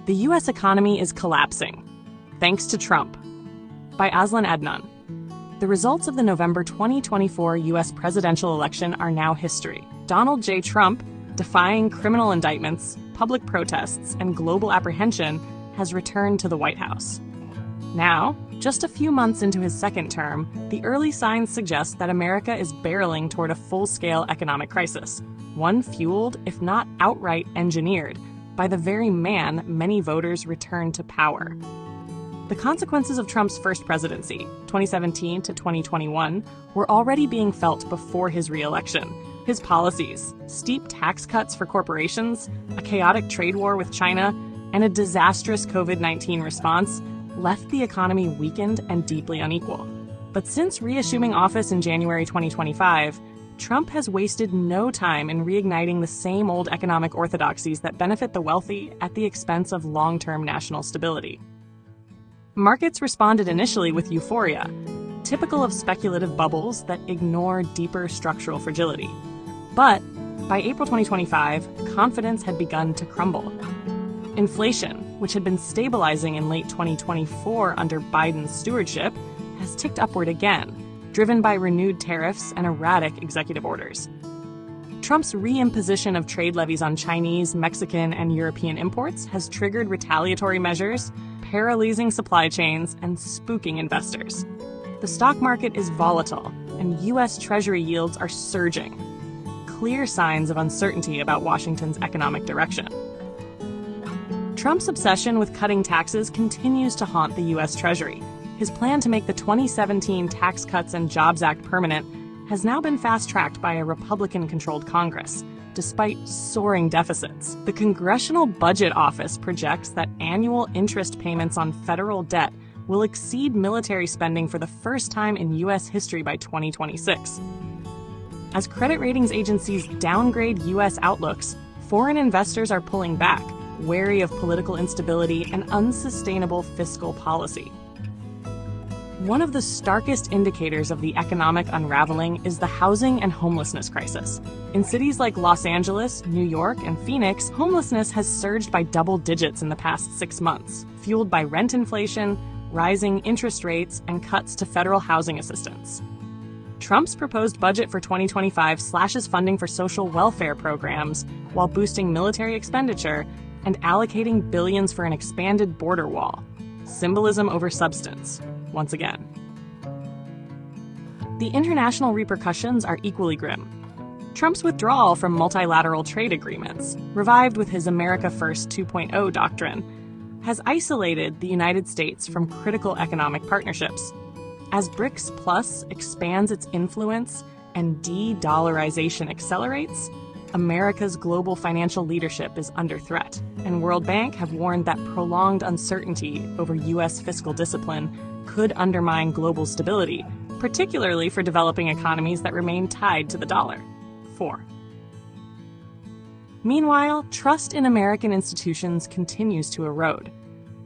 The U.S. economy is collapsing, thanks to Trump. By Azlan Adnan. The results of the November 2024 U.S. presidential election are now history. Donald J. Trump, defying criminal indictments, public protests, and global apprehension, has returned to the White House. Now, just a few months into his second term, the early signs suggest that America is barreling toward a full-scale economic crisis, one fueled, if not outright engineered, by the very man many voters returned to power. The consequences of Trump's first presidency, 2017 to 2021, were already being felt before his re-election. His policies, steep tax cuts for corporations, a chaotic trade war with China, and a disastrous COVID-19 response left the economy weakened and deeply unequal. But since reassuming office in January 2025, Trump has wasted no time in reigniting the same old economic orthodoxies that benefit the wealthy at the expense of long-term national stability. Markets responded initially with euphoria, typical of speculative bubbles that ignore deeper structural fragility. But by April 2025, confidence had begun to crumble. Inflation, which had been stabilizing in late 2024 under Biden's stewardship, has ticked upward again, driven by renewed tariffs and erratic executive orders. Trump's reimposition of trade levies on Chinese, Mexican, and European imports has triggered retaliatory measures, paralyzing supply chains and spooking investors. The stock market is volatile, and U.S. Treasury yields are surging, clear signs of uncertainty about Washington's economic direction. Trump's obsession with cutting taxes continues to haunt the U.S. Treasury. His plan to make the 2017 Tax Cuts and Jobs Act permanent has now been fast-tracked by a Republican-controlled Congress, despite soaring deficits. The Congressional Budget Office projects that annual interest payments on federal debt will exceed military spending for the first time in U.S. history by 2026. As credit ratings agencies downgrade U.S. outlooks, foreign investors are pulling back, wary of political instability and unsustainable fiscal policy. One of the starkest indicators of the economic unraveling is the housing and homelessness crisis. In cities like Los Angeles, New York, and Phoenix, homelessness has surged by double digits in the past 6 months, fueled by rent inflation, rising interest rates, and cuts to federal housing assistance. Trump's proposed budget for 2025 slashes funding for social welfare programs while boosting military expenditure and allocating billions for an expanded border wall. Symbolism over substance, once again. The international repercussions are equally grim. Trump's withdrawal from multilateral trade agreements, revived with his America First 2.0 doctrine, has isolated the United States from critical economic partnerships. As BRICS Plus expands its influence and de-dollarization accelerates, America's global financial leadership is under threat, and World Bank have warned that prolonged uncertainty over U.S. fiscal discipline could undermine global stability, particularly for developing economies that remain tied to the dollar. 4. Meanwhile, trust in American institutions continues to erode.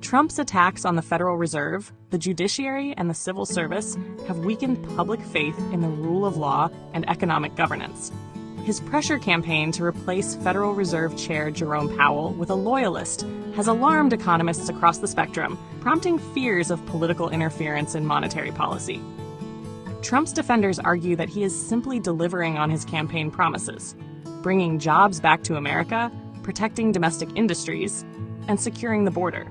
Trump's attacks on the Federal Reserve, the judiciary, and the civil service have weakened public faith in the rule of law and economic governance. His pressure campaign to replace Federal Reserve Chair Jerome Powell with a loyalist has alarmed economists across the spectrum, prompting fears of political interference in monetary policy. Trump's defenders argue that he is simply delivering on his campaign promises, bringing jobs back to America, protecting domestic industries, and securing the border.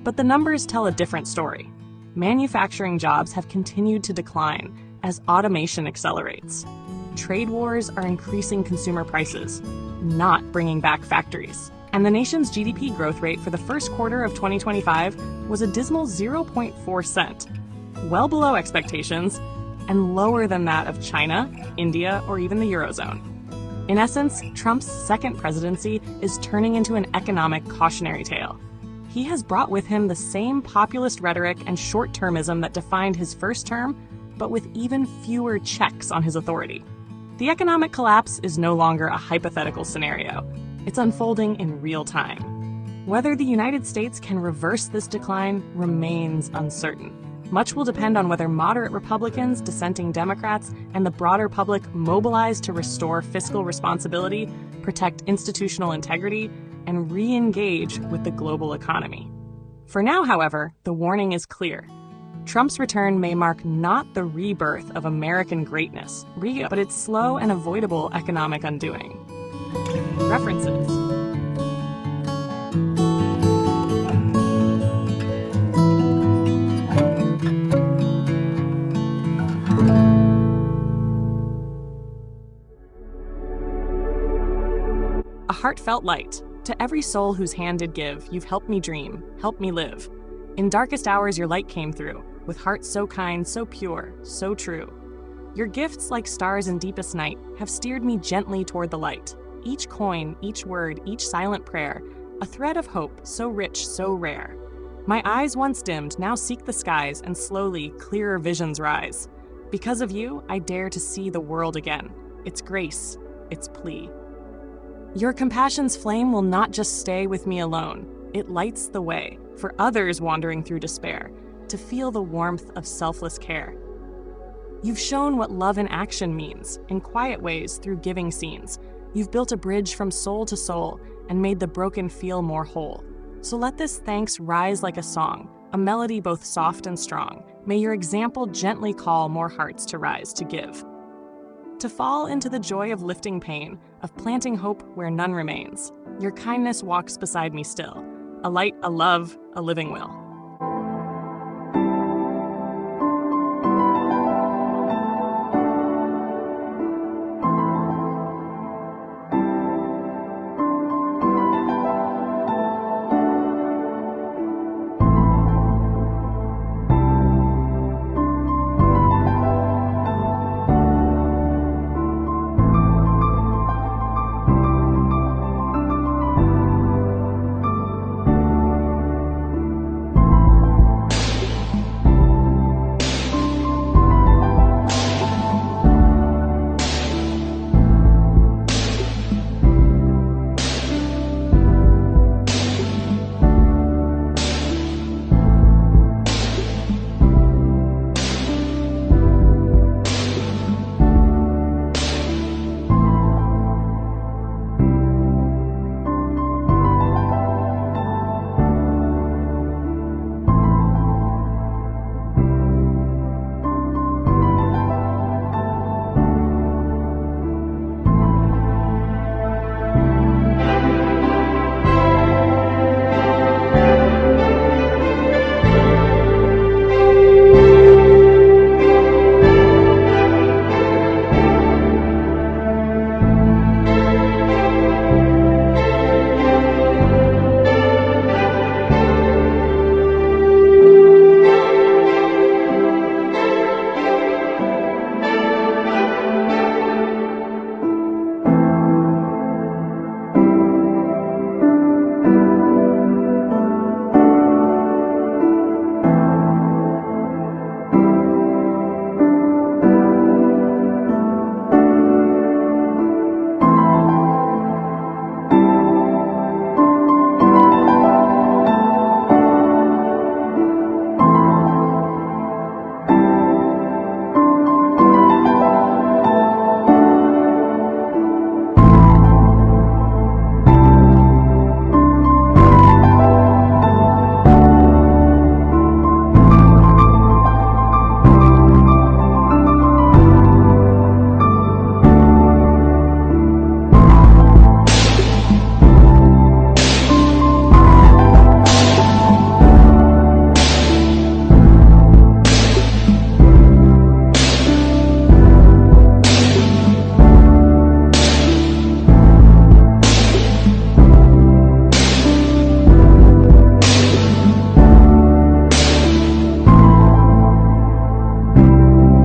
But the numbers tell a different story. Manufacturing jobs have continued to decline as automation accelerates. Trade wars are increasing consumer prices, not bringing back factories. And the nation's GDP growth rate for the first quarter of 2025 was a dismal 0.4%, well below expectations, and lower than that of China, India, or even the Eurozone. In essence, Trump's second presidency is turning into an economic cautionary tale. He has brought with him the same populist rhetoric and short-termism that defined his first term, but with even fewer checks on his authority. The economic collapse is no longer a hypothetical scenario. It's unfolding in real time. Whether the United States can reverse this decline remains uncertain. Much will depend on whether moderate Republicans, dissenting Democrats, and the broader public mobilize to restore fiscal responsibility, protect institutional integrity, and re-engage with the global economy. For now, however, the warning is clear. Trump's return may mark not the rebirth of American greatness, but its slow and avoidable economic undoing. References. A heartfelt light. To every soul whose hand did give, you've helped me dream, helped me live. In darkest hours your light came through, with hearts so kind, so pure, so true. Your gifts, like stars in deepest night, have steered me gently toward the light. Each coin, each word, each silent prayer, a thread of hope, so rich, so rare. My eyes once dimmed, now seek the skies, and slowly, clearer visions rise. Because of you, I dare to see the world again, its grace, its plea. Your compassion's flame will not just stay with me alone. It lights the way for others wandering through despair to feel the warmth of selfless care. You've shown what love in action means, in quiet ways through giving scenes. You've built a bridge from soul to soul and made the broken feel more whole. So let this thanks rise like a song, a melody both soft and strong. May your example gently call more hearts to rise to give. To fall into the joy of lifting pain, of planting hope where none remains. Your kindness walks beside me still, a light, a love, a living will.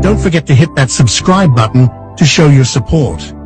Don't forget to hit that subscribe button to show your support.